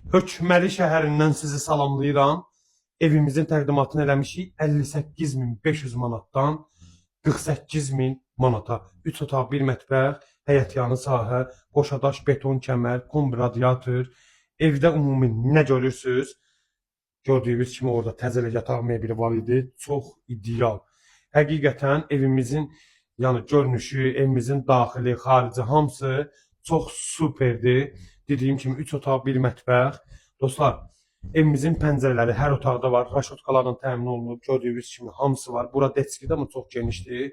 Hökməli şəhərindən sizi salamlayıram. Evimizin təqdimatını eləmişik 58.500 manatdan 48.000 manata. 3 otaq, 1 mətbəx, həyətyanı sahə, qoşadaş beton kəmər, kombi radiator. Evdə ümumi nə görürsünüz? Gördüyünüz kimi orada təzələ yataq mebeli var idi. Çox ideal. Həqiqətən evimizin görünüşü, evimizin daxili, xarici hamısı çox superdir. Dediyim kimi 3 otaq, 1 mətbəx. Dostlar, evimizin pəncərələri hər otaqda var. Raşotkalarla təmin olunub. Gördüyünüz kimi hamısı var. Bura detskidə amma çox genişdir.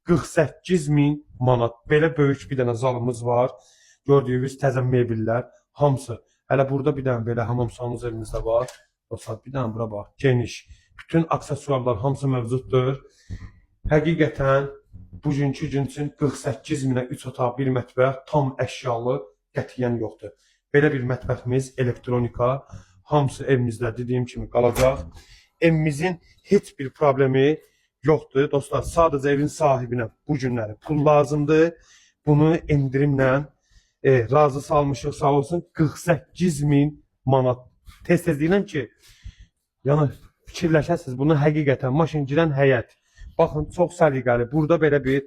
48.000 manat. Belə böyük bir dənə zalımız var. Gördüyünüz təzə mebellər hamısı. Hələ burada bir dənə belə hamam salonumuz elimizdə var. Dostlar, bir dənə bura bax. Geniş. Bütün aksesuarlar hamısı mövcuddur. Həqiqətən bugünkü gün üçün 48.000-ə 3 otaq, 1 mətbəx tam əşyalı qətiyyən yoxdur. Belə bir mətbəximiz, elektronika hamısı evimizdə dediyim kimi qalacaq. Evimizin heç bir problemi yoxdur. Dostlar, sadəcə evin sahibinə bu günləri pul lazımdır. Bunu endirimlə razı salmışıq, sağ olsun. 48.000 manat. Tez-tez deyirəm ki, fikirləşəsiniz, bunu həqiqətən maşın girən həyət. Baxın, çox səliqəli. Burada belə bir,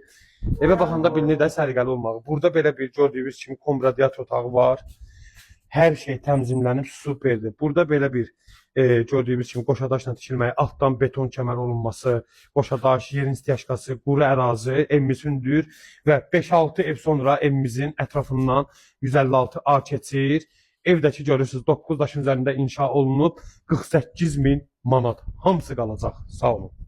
evə baxanda bilinir də səliqəli olmağı. Burada belə bir gördüyünüz kimi kombi radiator otağı var. Hər şey təmizlənib superdir. Burada belə bir gördüyünüz kimi qoşadaşla tikilməyi, altdan beton kəmər olunması, qoşadaş, yerin istiyashkası, quru ərazi evimiz hündür və 5-6 ev sonra evimizin ətrafından 156 A keçir. Evdəki görürsünüz 9 daşın üzərində inşa olunub 48.000 manat. Hamısı qalacaq. Sağ olun.